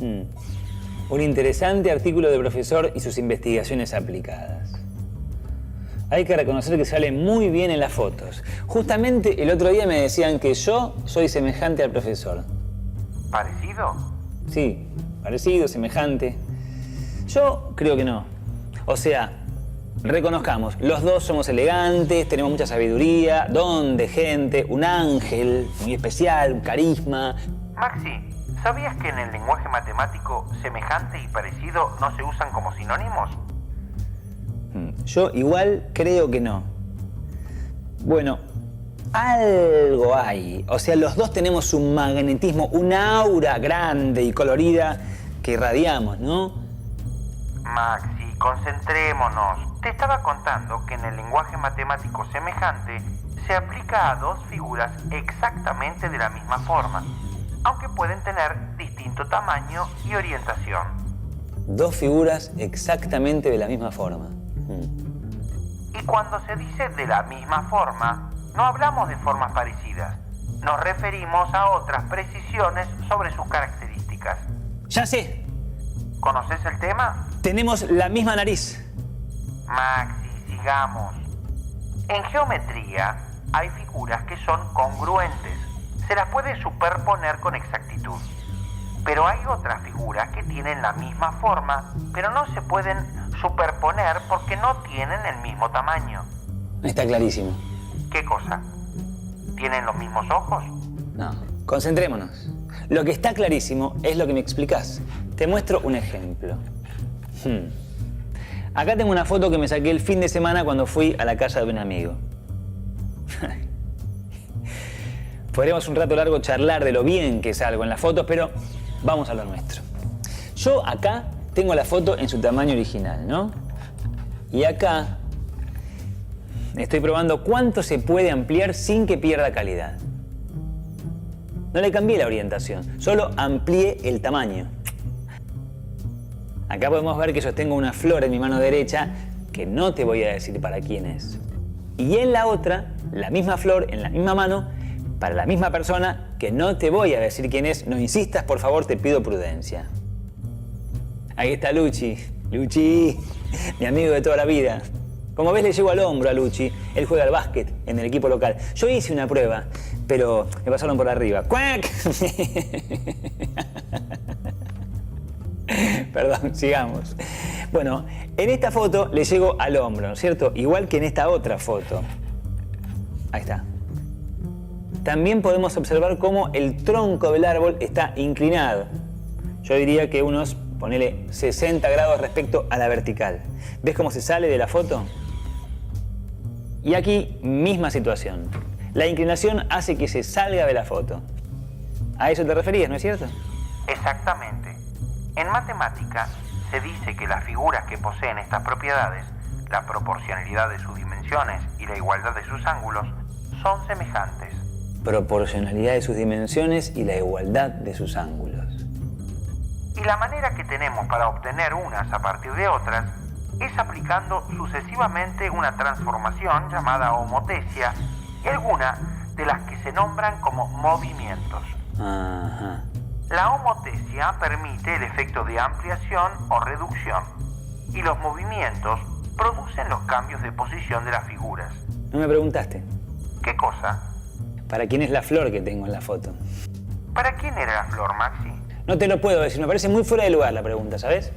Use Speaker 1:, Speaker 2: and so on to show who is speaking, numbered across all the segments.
Speaker 1: Un interesante artículo del profesor y sus investigaciones aplicadas. Hay que reconocer que sale muy bien en las fotos. Justamente el otro día me decían que yo soy semejante al profesor.
Speaker 2: ¿Parecido?
Speaker 1: Sí, parecido, semejante. Yo creo que no. O sea, reconozcamos, los dos somos elegantes, tenemos mucha sabiduría, don de gente, un ángel muy especial, un carisma.
Speaker 2: Maxi, ¿sabías que en el lenguaje matemático semejante y parecido no se usan como sinónimos?
Speaker 1: Yo igual creo que no. Bueno, algo hay. O sea, los dos tenemos un magnetismo, una aura grande y colorida que irradiamos, ¿no?
Speaker 2: Maxi, concentrémonos. Te estaba contando que en el lenguaje matemático semejante se aplica a dos figuras exactamente de la misma forma, aunque pueden tener distinto tamaño y orientación.
Speaker 1: Dos figuras exactamente de la misma forma.
Speaker 2: Y cuando se dice de la misma forma, no hablamos de formas parecidas. Nos referimos a otras precisiones sobre sus características.
Speaker 1: ¡Ya sé!
Speaker 2: ¿Conoces el tema?
Speaker 1: Tenemos la misma nariz.
Speaker 2: Maxi, sigamos. En geometría hay figuras que son congruentes. Se las puede superponer con exactitud. Pero hay otras figuras que tienen la misma forma, pero no se pueden superponer porque no tienen el mismo tamaño.
Speaker 1: Está clarísimo.
Speaker 2: ¿Qué cosa? ¿Tienen los mismos ojos?
Speaker 1: No, concentrémonos. Lo que está clarísimo es lo que me explicás. Te muestro un ejemplo. Acá tengo una foto que me saqué el fin de semana cuando fui a la casa de un amigo. Podríamos un rato largo charlar de lo bien que salgo en las fotos, pero vamos a lo nuestro. Yo acá tengo la foto en su tamaño original, ¿no? Y acá estoy probando cuánto se puede ampliar sin que pierda calidad. No le cambié la orientación, solo amplié el tamaño. Acá podemos ver que sostengo una flor en mi mano derecha que no te voy a decir para quién es. Y en la otra, la misma flor en la misma mano para la misma persona que no te voy a decir quién es. No insistas, por favor, te pido prudencia. Ahí está Luchi. Luchi, mi amigo de toda la vida. Como ves, le llego al hombro a Luchi. Él juega al básquet en el equipo local. Yo hice una prueba, pero me pasaron por arriba. ¡Cuac! Perdón, sigamos. Bueno, en esta foto le llego al hombro, ¿no es cierto? Igual que en esta otra foto. Ahí está. También podemos observar cómo el tronco del árbol está inclinado. Yo diría que unos, ponele, 60 grados respecto a la vertical. ¿Ves cómo se sale de la foto? Y aquí, misma situación. La inclinación hace que se salga de la foto. A eso te referías, ¿no es cierto?
Speaker 2: Exactamente. En matemática se dice que las figuras que poseen estas propiedades, la proporcionalidad de sus dimensiones y la igualdad de sus ángulos, son semejantes.
Speaker 1: Proporcionalidad de sus dimensiones y la igualdad de sus ángulos.
Speaker 2: Y la manera que tenemos para obtener unas a partir de otras es aplicando sucesivamente una transformación llamada homotesia y alguna de las que se nombran como movimientos.
Speaker 1: Ajá.
Speaker 2: La homotesia permite el efecto de ampliación o reducción y los movimientos producen los cambios de posición de las figuras.
Speaker 1: No me preguntaste.
Speaker 2: ¿Qué cosa?
Speaker 1: ¿Para quién es la flor que tengo en la foto?
Speaker 2: ¿Para quién era la flor, Maxi?
Speaker 1: No te lo puedo decir, me parece muy fuera de lugar la pregunta, ¿sabes?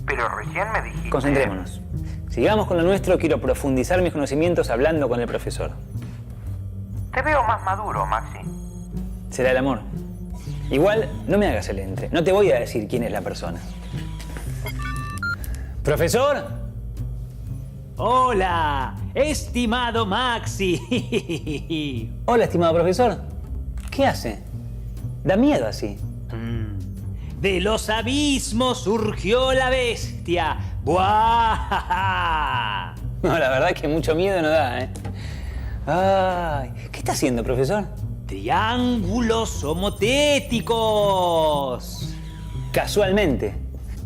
Speaker 2: Pero recién me dijiste...
Speaker 1: Concentrémonos. Sigamos con lo nuestro, quiero profundizar mis conocimientos hablando con el profesor.
Speaker 2: Te veo más maduro, Maxi.
Speaker 1: Será el amor. Igual, no me hagas el entre. No te voy a decir quién es la persona. ¿Profesor?
Speaker 3: Hola, estimado Maxi.
Speaker 1: Hola, estimado profesor. ¿Qué hace? Da miedo así.
Speaker 3: De los abismos surgió la bestia. ¡Buah!
Speaker 1: No, la verdad es que mucho miedo no da, ¿eh? Ay, ¿qué está haciendo, profesor?
Speaker 3: Triángulos homotéticos.
Speaker 1: Casualmente.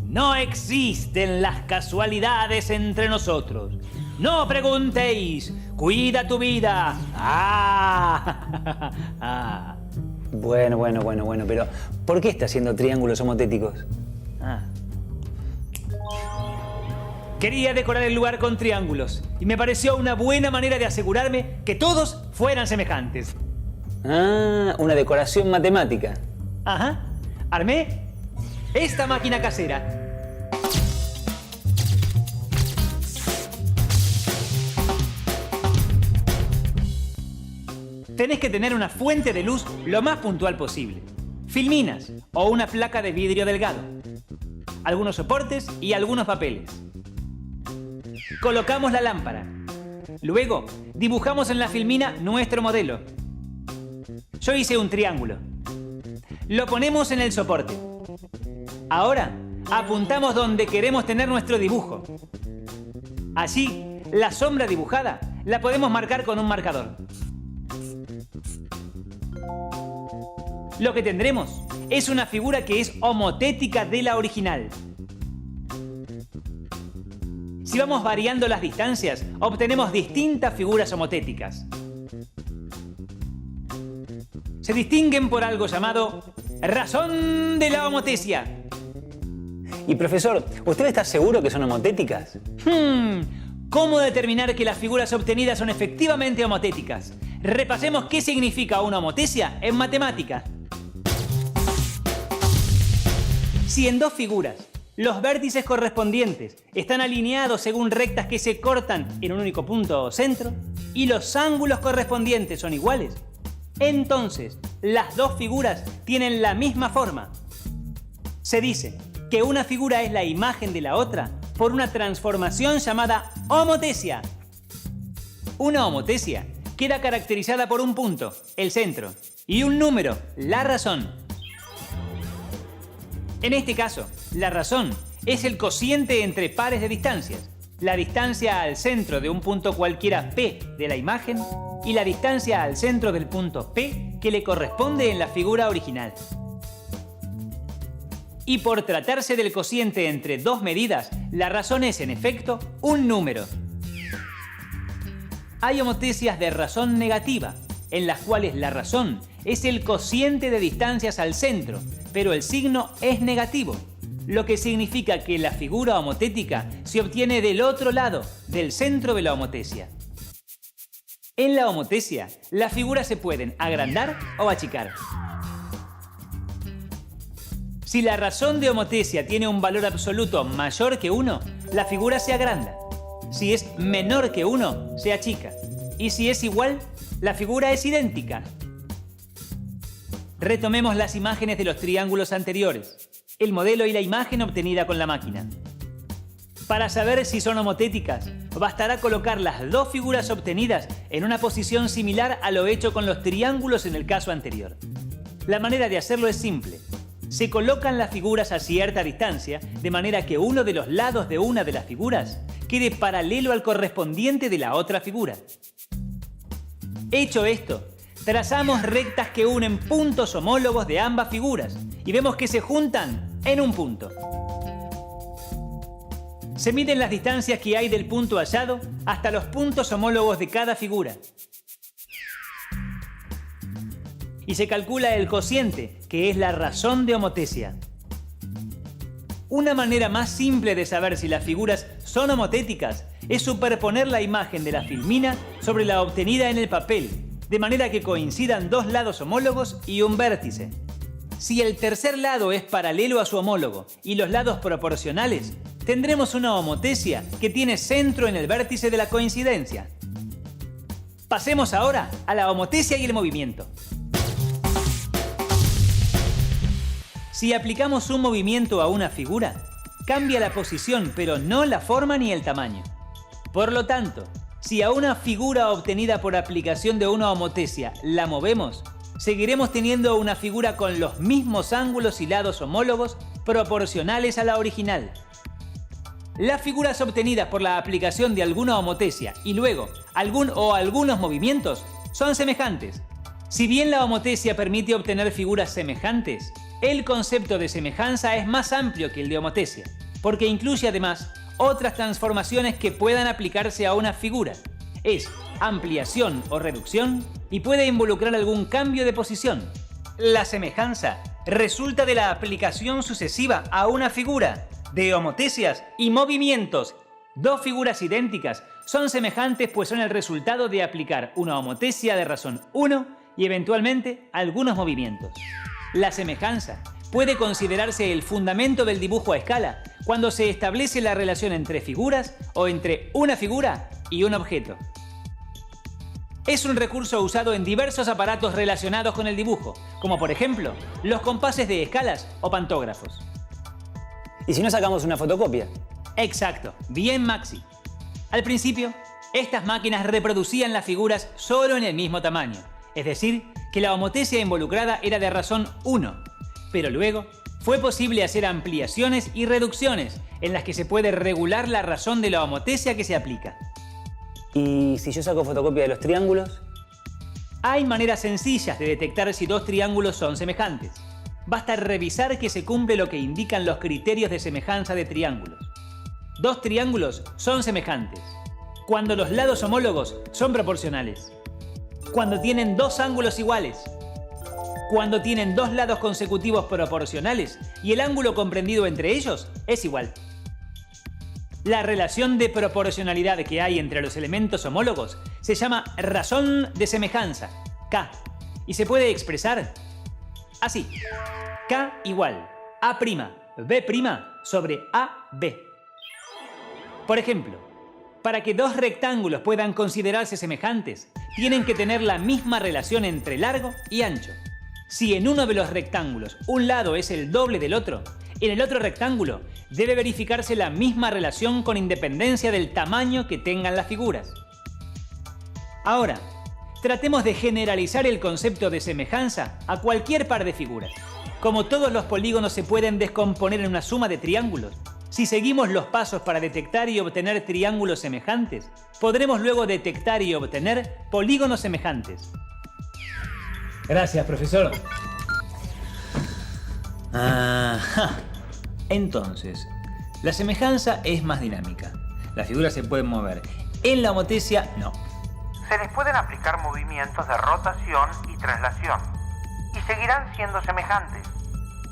Speaker 3: No existen las casualidades entre nosotros. No preguntéis. Cuida tu vida.
Speaker 1: Bueno, pero ¿por qué está haciendo triángulos homotéticos?
Speaker 3: Quería decorar el lugar con triángulos y me pareció una buena manera de asegurarme que todos fueran semejantes.
Speaker 1: Ah, una decoración matemática.
Speaker 3: Ajá. Armé esta máquina casera. Tenés que tener una fuente de luz lo más puntual posible. Filminas o una placa de vidrio delgado. Algunos soportes y algunos papeles. Colocamos la lámpara. Luego, dibujamos en la filmina nuestro modelo. Yo hice un triángulo. Lo ponemos en el soporte. Ahora, apuntamos donde queremos tener nuestro dibujo. Allí, la sombra dibujada la podemos marcar con un marcador. Lo que tendremos es una figura que es homotética de la original. Si vamos variando las distancias, obtenemos distintas figuras homotéticas. Se distinguen por algo llamado razón de la homotesia.
Speaker 1: Y profesor, ¿usted está seguro que son homotéticas?
Speaker 3: ¿Cómo determinar que las figuras obtenidas son efectivamente homotéticas? Repasemos qué significa una homotesia en matemática. Si en dos figuras los vértices correspondientes están alineados según rectas que se cortan en un único punto o centro y los ángulos correspondientes son iguales, entonces las dos figuras tienen la misma forma. Se dice que una figura es la imagen de la otra por una transformación llamada homotesia. Una homotesia queda caracterizada por un punto, el centro, y un número, la razón. En este caso, la razón es el cociente entre pares de distancias, la distancia al centro de un punto cualquiera P de la imagen y la distancia al centro del punto P que le corresponde en la figura original. Y por tratarse del cociente entre dos medidas, la razón es, en efecto, un número. Hay homotesias de razón negativa, en las cuales la razón es el cociente de distancias al centro, pero el signo es negativo, lo que significa que la figura homotética se obtiene del otro lado, del centro de la homotesia. En la homotesia, las figuras se pueden agrandar o achicar. Si la razón de homotesia tiene un valor absoluto mayor que 1, la figura se agranda. Si es menor que 1, se achica. Y si es igual, la figura es idéntica. Retomemos las imágenes de los triángulos anteriores, el modelo y la imagen obtenida con la máquina. Para saber si son homotéticas, bastará colocar las dos figuras obtenidas en una posición similar a lo hecho con los triángulos en el caso anterior. La manera de hacerlo es simple. Se colocan las figuras a cierta distancia, de manera que uno de los lados de una de las figuras quede paralelo al correspondiente de la otra figura. Hecho esto, trazamos rectas que unen puntos homólogos de ambas figuras y vemos que se juntan en un punto. Se miden las distancias que hay del punto hallado hasta los puntos homólogos de cada figura. Y se calcula el cociente, que es la razón de homotesia. Una manera más simple de saber si las figuras son homotéticas es superponer la imagen de la filmina sobre la obtenida en el papel, de manera que coincidan dos lados homólogos y un vértice. Si el tercer lado es paralelo a su homólogo y los lados proporcionales, tendremos una homotesia que tiene centro en el vértice de la coincidencia. Pasemos ahora a la homotesia y el movimiento. Si aplicamos un movimiento a una figura, cambia la posición, pero no la forma ni el tamaño. Por lo tanto, si a una figura obtenida por aplicación de una homotesia la movemos, seguiremos teniendo una figura con los mismos ángulos y lados homólogos proporcionales a la original. Las figuras obtenidas por la aplicación de alguna homotesia y luego algunos movimientos son semejantes. Si bien la homotesia permite obtener figuras semejantes, el concepto de semejanza es más amplio que el de homotesia, porque incluye además otras transformaciones que puedan aplicarse a una figura. Es ampliación o reducción y puede involucrar algún cambio de posición. La semejanza resulta de la aplicación sucesiva a una figura de homotesias y movimientos. Dos figuras idénticas son semejantes pues son el resultado de aplicar una homotesia de razón 1 y eventualmente algunos movimientos. La semejanza puede considerarse el fundamento del dibujo a escala cuando se establece la relación entre figuras o entre una figura y un objeto. Es un recurso usado en diversos aparatos relacionados con el dibujo, como por ejemplo los compases de escalas o pantógrafos.
Speaker 1: ¿Y si no sacamos una fotocopia?
Speaker 3: Exacto, bien Maxi. Al principio, estas máquinas reproducían las figuras solo en el mismo tamaño, es decir, que la homotesia involucrada era de razón 1, pero luego fue posible hacer ampliaciones y reducciones en las que se puede regular la razón de la homotesia que se aplica.
Speaker 1: ¿Y si yo saco fotocopia de los triángulos?
Speaker 3: Hay maneras sencillas de detectar si dos triángulos son semejantes. Basta revisar que se cumple lo que indican los criterios de semejanza de triángulos. Dos triángulos son semejantes cuando los lados homólogos son proporcionales, cuando tienen dos ángulos iguales, cuando tienen dos lados consecutivos proporcionales y el ángulo comprendido entre ellos es igual. La relación de proporcionalidad que hay entre los elementos homólogos se llama razón de semejanza, K, y se puede expresar así: K igual A', B' sobre AB. Por ejemplo, para que dos rectángulos puedan considerarse semejantes, tienen que tener la misma relación entre largo y ancho. Si en uno de los rectángulos un lado es el doble del otro, en el otro rectángulo debe verificarse la misma relación con independencia del tamaño que tengan las figuras. Ahora, tratemos de generalizar el concepto de semejanza a cualquier par de figuras. Como todos los polígonos se pueden descomponer en una suma de triángulos, si seguimos los pasos para detectar y obtener triángulos semejantes, podremos luego detectar y obtener polígonos semejantes. Gracias, profesor. Ajá. Entonces, la semejanza es más dinámica. Las figuras se pueden mover. En la homotesia, no.
Speaker 2: Se les pueden aplicar movimientos de rotación y traslación, y seguirán siendo semejantes.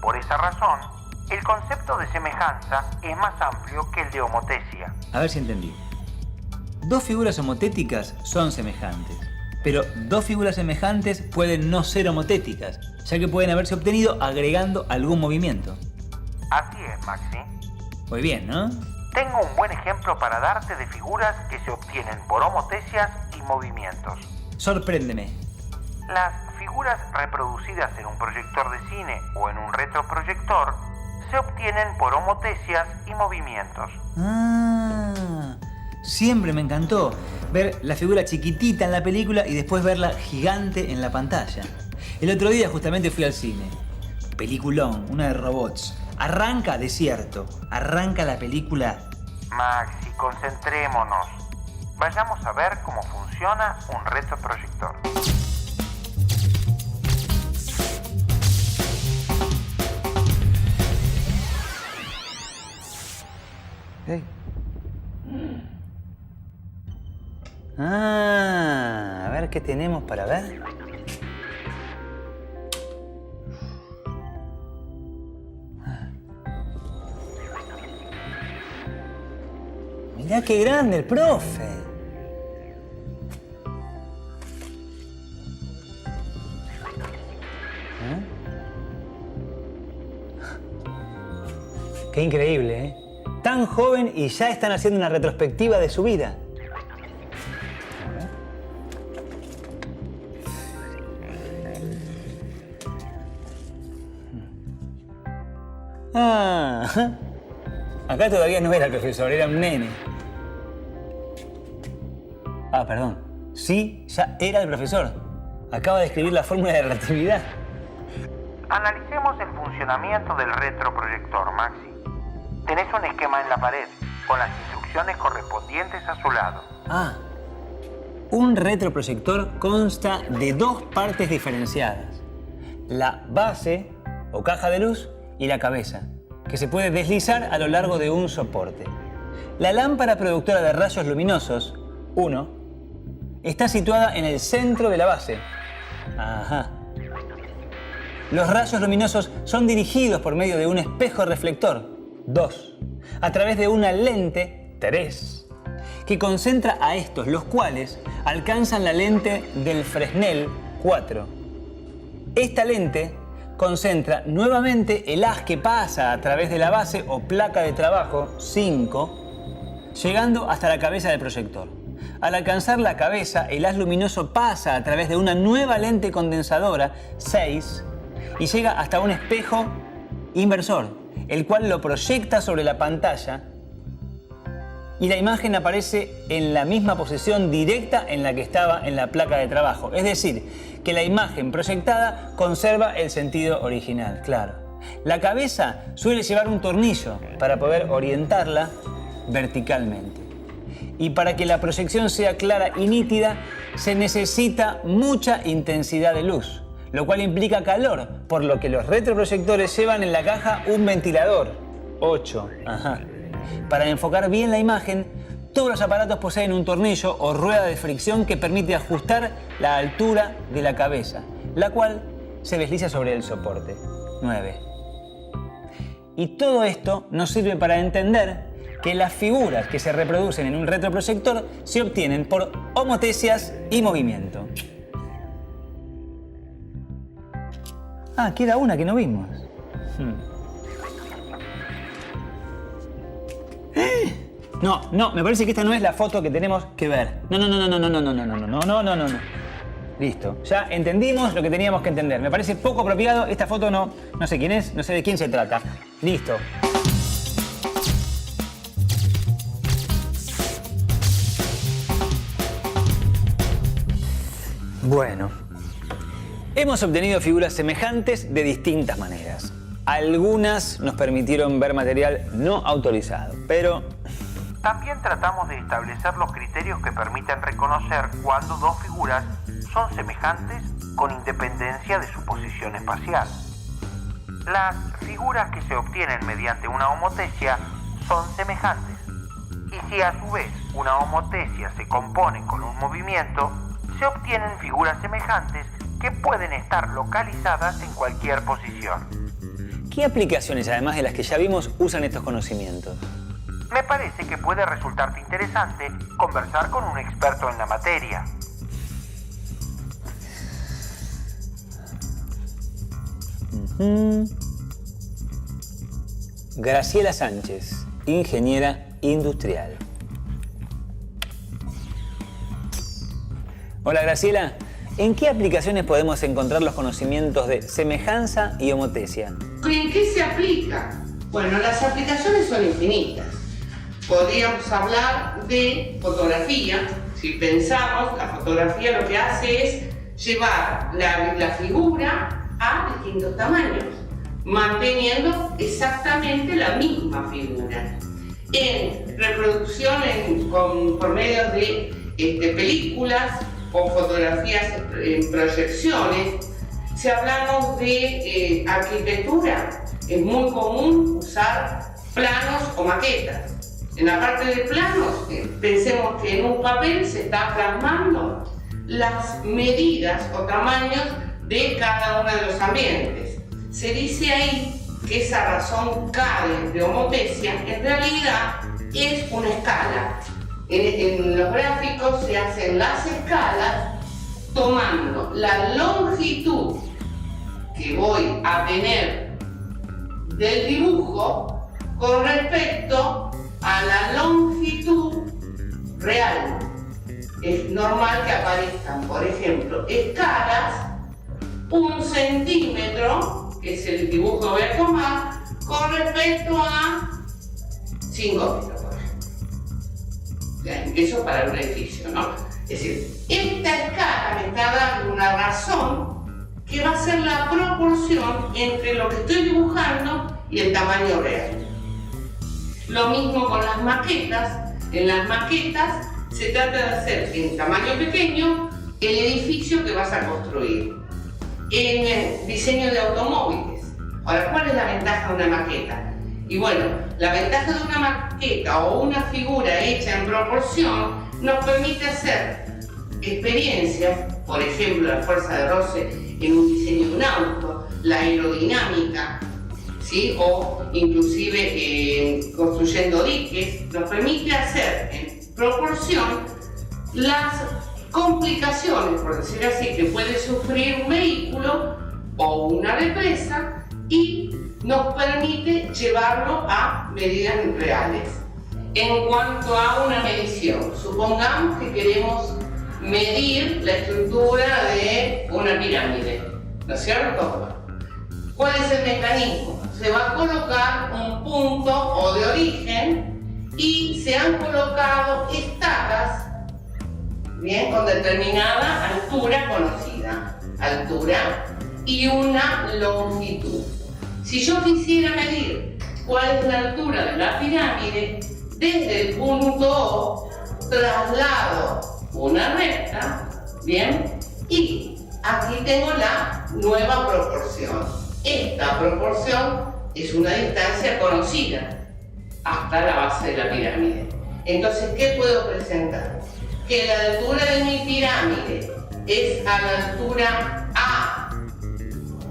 Speaker 2: Por esa razón, el concepto de semejanza es más amplio que el de homotesia.
Speaker 3: A ver si entendí. Dos figuras homotéticas son semejantes, pero dos figuras semejantes pueden no ser homotéticas, ya que pueden haberse obtenido agregando algún movimiento.
Speaker 2: Así es, Maxi.
Speaker 3: Muy bien, ¿no?
Speaker 2: Tengo un buen ejemplo para darte de figuras que se obtienen por homotesias y movimientos.
Speaker 3: Sorpréndeme.
Speaker 2: Las figuras reproducidas en un proyector de cine o en un retroproyector se obtienen por homotesias y movimientos.
Speaker 3: Siempre me encantó ver la figura chiquitita en la película y después verla gigante en la pantalla. El otro día justamente fui al cine. Peliculón, una de robots. Arranca desierto, arranca la película.
Speaker 2: Maxi, concentrémonos. Vayamos a ver cómo funciona un retroproyector.
Speaker 1: Hey. A ver qué tenemos para ver. Mirá qué grande el profe. Qué increíble, ¿eh? Tan joven y ya están haciendo una retrospectiva de su vida. Acá todavía no era el profesor, era un nene. Perdón. Sí, ya era el profesor. Acaba de escribir la fórmula de relatividad.
Speaker 2: Analicemos el funcionamiento del retroproyector, Maxi. Tenés un esquema en la pared, con las instrucciones correspondientes a su lado.
Speaker 1: Un retroproyector consta de dos partes diferenciadas. La base, o caja de luz, y la cabeza, que se puede deslizar a lo largo de un soporte. La lámpara productora de rayos luminosos, 1, está situada en el centro de la base. los rayos luminosos son dirigidos por medio de un espejo reflector, 2, a través de una lente, 3, que concentra a estos, los cuales alcanzan la lente del Fresnel, 4. Esta lente concentra nuevamente el haz que pasa a través de la base o placa de trabajo, 5, llegando hasta la cabeza del proyector. Al alcanzar la cabeza, el haz luminoso pasa a través de una nueva lente condensadora, 6, y llega hasta un espejo inversor, el cual lo proyecta sobre la pantalla y la imagen aparece en la misma posición directa en la que estaba en la placa de trabajo. Es decir, que la imagen proyectada conserva el sentido original, claro. La cabeza suele llevar un tornillo para poder orientarla verticalmente. Y para que la proyección sea clara y nítida, se necesita mucha intensidad de luz, lo cual implica calor, por lo que los retroproyectores llevan en la caja un ventilador, 8. Para enfocar bien la imagen, todos los aparatos poseen un tornillo o rueda de fricción que permite ajustar la altura de la cabeza, la cual se desliza sobre el soporte, 9. Y todo esto nos sirve para entender que las figuras que se reproducen en un retroproyector se obtienen por homotesias y movimiento. Queda una que no vimos. No, me parece que esta no es la foto que tenemos que ver. No. Listo, ya entendimos lo que teníamos que entender. Me parece poco apropiado, esta foto no sé quién es, no sé de quién se trata. Listo. Bueno, hemos obtenido figuras semejantes de distintas maneras. Algunas nos permitieron ver material no autorizado, pero
Speaker 2: también tratamos de establecer los criterios que permiten reconocer cuando dos figuras son semejantes con independencia de su posición espacial. Las figuras que se obtienen mediante una homotesia son semejantes. Y si a su vez una homotesia se compone con un movimiento, se obtienen figuras semejantes que pueden estar localizadas en cualquier posición.
Speaker 1: ¿Qué aplicaciones, además de las que ya vimos, usan estos conocimientos?
Speaker 2: Me parece que puede resultarte interesante conversar con un experto en la materia.
Speaker 1: Graciela Sánchez, ingeniera industrial. Hola Graciela, ¿en qué aplicaciones podemos encontrar los conocimientos de semejanza y homotesia?
Speaker 4: ¿En qué se aplica? Bueno, las aplicaciones son infinitas. Podríamos hablar de fotografía. Si pensamos, la fotografía lo que hace es llevar la figura a distintos tamaños, manteniendo exactamente la misma figura. En reproducción por medio de películas o fotografías en proyecciones, si hablamos de arquitectura, es muy común usar planos o maquetas. En la parte de planos, pensemos que en un papel se está plasmando las medidas o tamaños de cada uno de los ambientes. Se dice ahí que esa razón K de homotesia en realidad es una escala. En los gráficos se hacen las escalas tomando la longitud que voy a tener del dibujo con respecto a la longitud real. Es normal que aparezcan, por ejemplo, escalas 1 centímetro, que es el dibujo que voy a tomar, con respecto a 5 metros, por ejemplo. Eso para un edificio, ¿no? Es decir, esta escala me está dando una razón que va a ser la proporción entre lo que estoy dibujando y el tamaño real. Lo mismo con las maquetas. En las maquetas se trata de hacer en tamaño pequeño el edificio que vas a construir. En el diseño de automóviles. Ahora, ¿cuál es la ventaja de una maqueta? Y bueno, la ventaja de una maqueta o una figura hecha en proporción nos permite hacer experiencias, por ejemplo, la fuerza de roce en un diseño de un auto, la aerodinámica, ¿sí? O inclusive construyendo diques, nos permite hacer en proporción las complicaciones, por decir así, que puede sufrir un vehículo o una represa y nos permite llevarlo a medidas reales. En cuanto a una medición, supongamos que queremos medir la estructura de una pirámide, ¿no es cierto? ¿Cuál es el mecanismo? Se va a colocar un punto o de origen y se han colocado estacas, bien, con determinada altura conocida, altura y una longitud. Si yo quisiera medir cuál es la altura de la pirámide, desde el punto O traslado una recta, bien, y aquí tengo la nueva proporción. Esta proporción es una distancia conocida hasta la base de la pirámide. Entonces, ¿qué puedo presentar? Que la altura de mi pirámide es a la altura A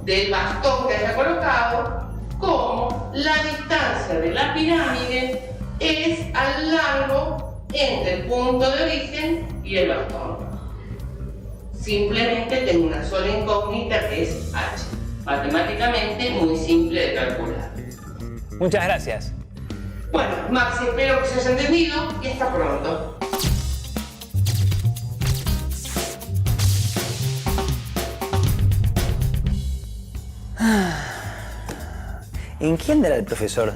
Speaker 4: del bastón que haya colocado, como la distancia de la pirámide es al largo entre el punto de origen y el bastón. Simplemente tengo una sola incógnita que es h. Matemáticamente muy simple de calcular.
Speaker 1: Muchas gracias.
Speaker 4: Bueno, Maxi, espero que se haya entendido y hasta pronto.
Speaker 1: ¿En qué andará el profesor?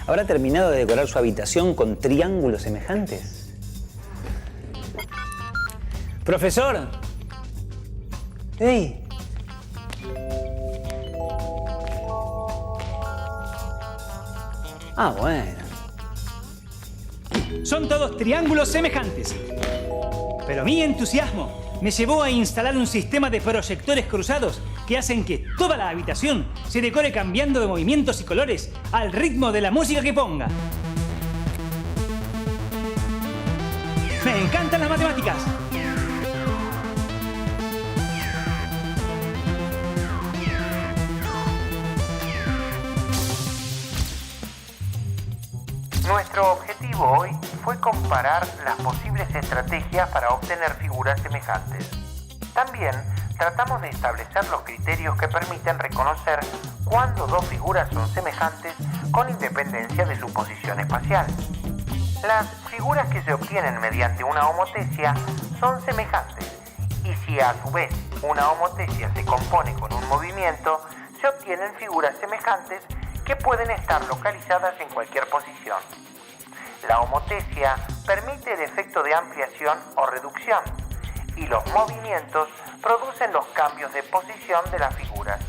Speaker 1: ¿Habrá terminado de decorar su habitación con triángulos semejantes? ¡Profesor! ¡Ey! Ah, bueno.
Speaker 3: Son todos triángulos semejantes. Pero mi entusiasmo me llevó a instalar un sistema de proyectores cruzados que hacen que toda la habitación se decore cambiando de movimientos y colores al ritmo de la música que ponga. ¡Me encantan las matemáticas!
Speaker 2: Nuestro objetivo hoy fue comparar las posibles estrategias para obtener figuras semejantes. También tratamos de establecer los criterios que permiten reconocer cuándo dos figuras son semejantes con independencia de su posición espacial. Las figuras que se obtienen mediante una homotesia son semejantes, y si a su vez una homotesia se compone con un movimiento, se obtienen figuras semejantes que pueden estar localizadas en cualquier posición. La homotesia permite el efecto de ampliación o reducción, y los movimientos producen los cambios de posición de las figuras.